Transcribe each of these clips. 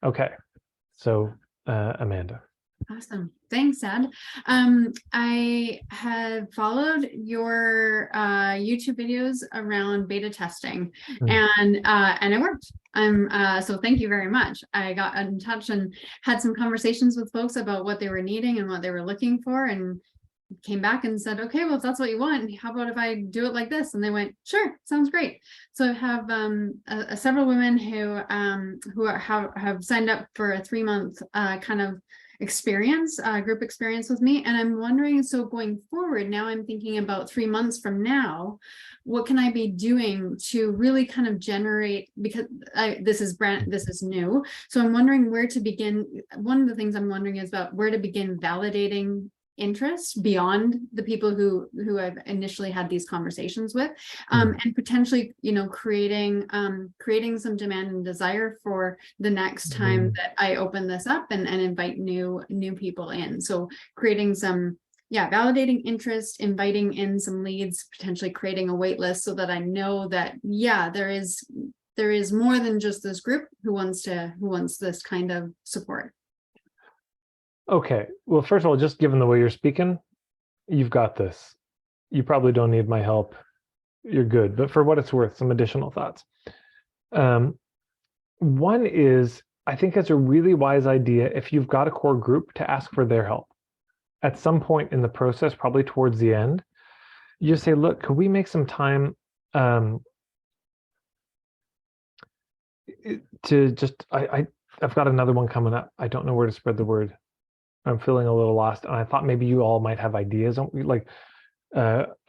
Okay. So, Amanda. Awesome. Thanks, Ed. I have followed your YouTube videos around beta testing, and it worked. So thank you very much. I got in touch and had some conversations with folks about what they were needing and what they were looking for, and came back and said, okay, well, if that's what you want, how about if I do it like this? And they went, sure, sounds great. So I have several women who have signed up for a 3-month kind of experience, group experience with me. And I'm wondering, so going forward, now I'm thinking about 3 months from now, what can I be doing to really kind of generate, because this is new. So I'm wondering where to begin. One of the things I'm wondering is about where to begin validating interest beyond the people who I've initially had these conversations with, and potentially, creating some demand and desire for the next time that I open this up and invite new people in. So creating some, validating interest, inviting in some leads, potentially creating a wait list so that I know that, there is more than just this group who wants this kind of support. Okay. Well, first of all, just given the way you're speaking, you've got this. You probably don't need my help. You're good. But for what it's worth, some additional thoughts. One is, I think it's a really wise idea if you've got a core group to ask for their help. At some point in the process, probably towards the end, you just say, look, could we make some time to just, I've got another one coming up. I don't know where to spread the word. I'm feeling a little lost, and I thought maybe you all might have ideas. I'd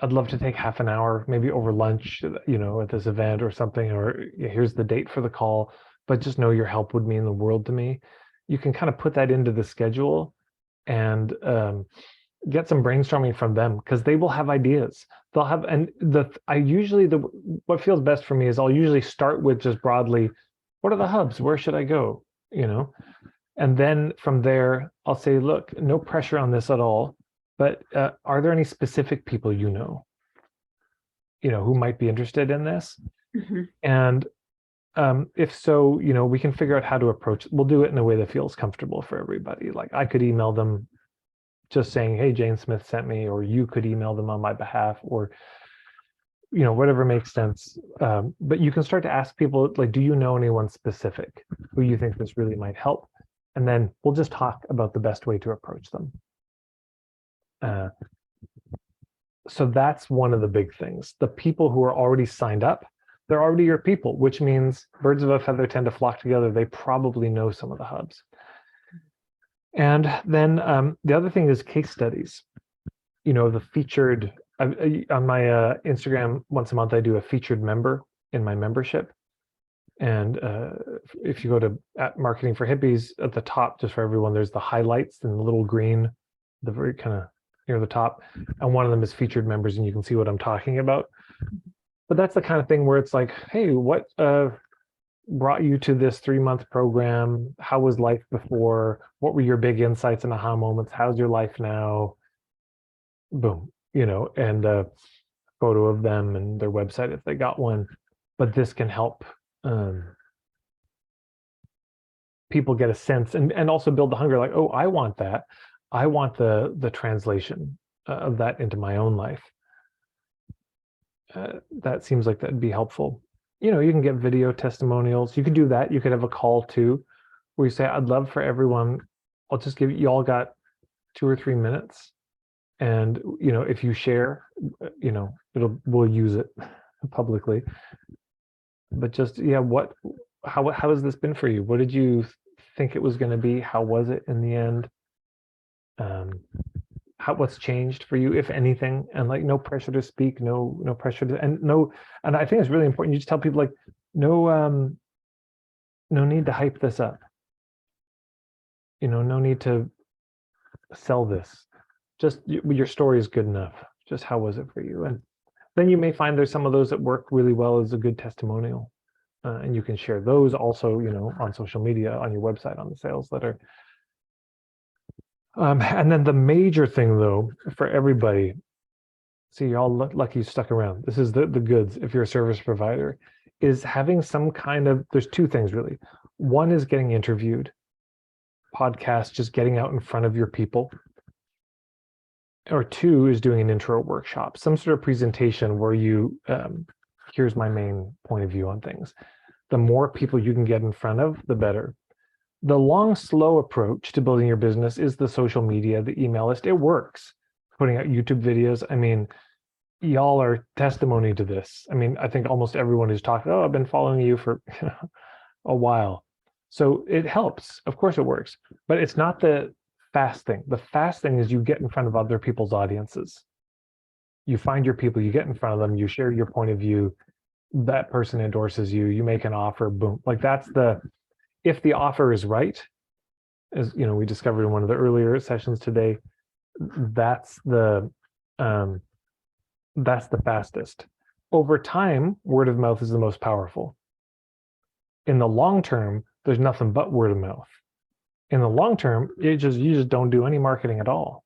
love to take half an hour, maybe over lunch, at this event or something, or here's the date for the call, but just know your help would mean the world to me. You can kind of put that into the schedule and get some brainstorming from them, because they will have ideas. They'll have, and what feels best for me is I'll usually start with just broadly, what are the hubs? Where should I go? And then from there, I'll say, look, no pressure on this at all, but are there any specific people who might be interested in this? And if so, we can figure out how to approach it. We'll do it in a way that feels comfortable for everybody. Like I could email them just saying, hey, Jane Smith sent me, or you could email them on my behalf, or whatever makes sense. But you can start to ask people, like, do you know anyone specific who you think this really might help? And then we'll just talk about the best way to approach them. So that's one of the big things. The people who are already signed up, they're already your people, which means birds of a feather tend to flock together. They probably know some of the hubs. And then the other thing is case studies. The featured, on my Instagram, once a month, I do a featured member in my membership. And if you go to Marketing for Hippies, at the top, just for everyone, there's the highlights in the little green, the very kind of near the top. And one of them is featured members, and you can see what I'm talking about. But that's the kind of thing where it's like, hey, what brought you to this 3-month program? How was life before? What were your big insights and aha moments? How's your life now? Boom, and a photo of them and their website if they got one. But this can help people get a sense and also build the hunger, like, oh, I want that. I want the translation of that into my own life. That seems like that'd be helpful. You can get video testimonials. You could do that. You could have a call too, where you say, I'd love for everyone, I'll just give you all got 2 or 3 minutes. And, if you share, we'll use it publicly. But just, how has this been for you? What did you think it was going to be? How was it in the end? What's changed for you, if anything? And like, no pressure to speak, no pressure to, and I think it's really important. You just tell people, like, no need to hype this up. No need to sell this. Just your story is good enough. Just how was it for you? And then you may find there's some of those that work really well as a good testimonial. And you can share those also, on social media, on your website, on the sales letter. And then the major thing, though, for everybody, see, you're all lucky you stuck around. This is the goods if you're a service provider, is having some kind of, there's 2 things really. One is getting interviewed, podcast, just getting out in front of your people. Or two is doing an intro workshop, some sort of presentation where you, here's my main point of view on things. The more people you can get in front of, the better. The long, slow approach to building your business is the social media, the email list. It works. Putting out YouTube videos. I mean, y'all are testimony to this. I mean, I think almost everyone who's talked, oh, I've been following you for a while. So it helps. Of course it works, but it's not the fast thing. The fast thing is you get in front of other people's audiences. You find your people, you get in front of them, you share your point of view, that person endorses you, you make an offer, boom. Like that's if the offer is right, as we discovered in one of the earlier sessions today, that's the fastest. Over time, word of mouth is the most powerful. In the long term, there's nothing but word of mouth. In the long term, you just don't do any marketing at all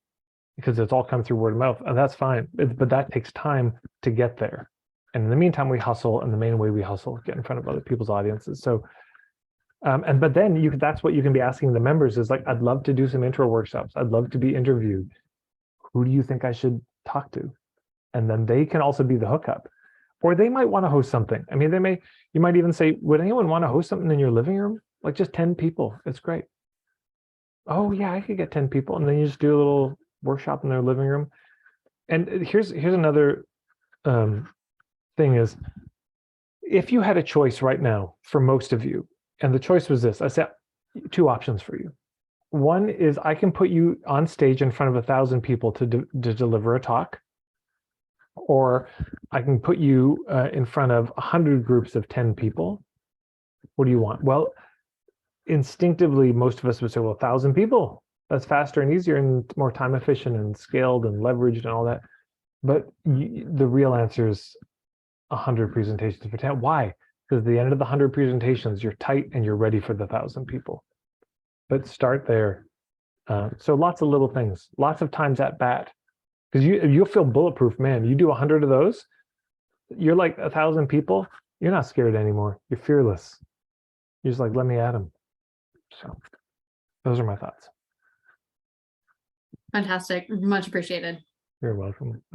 because it's all come through word of mouth, and that's fine. But that takes time to get there. And in the meantime, we hustle, and the main way we hustle, get in front of other people's audiences. So, but then that's what you can be asking the members is like, I'd love to do some intro workshops. I'd love to be interviewed. Who do you think I should talk to? And then they can also be the hookup, or they might want to host something. I mean, you might even say, would anyone want to host something in your living room? Like just 10 people. It's great. Oh yeah, I could get 10 people. And then you just do a little workshop in their living room. And here's another thing is, if you had a choice right now for most of you, and the choice was this, I said two options for you. One is I can put you on stage in front of 1,000 people to deliver a talk, or I can put you in front of 100 groups of 10 people. What do you want? Well, instinctively, most of us would say, well, 1,000 people. That's faster and easier and more time efficient and scaled and leveraged and all that. But the real answer is 100 presentations for 10. Why? Because at the end of the 100 presentations, you're tight and you're ready for the 1,000 people. But start there. So lots of little things, lots of times at bat. Because you'll feel bulletproof, man. You do 100 of those, you're like 1,000 people. You're not scared anymore. You're fearless. You're just like, let me at them. So those are my thoughts. Fantastic. Much appreciated. You're welcome.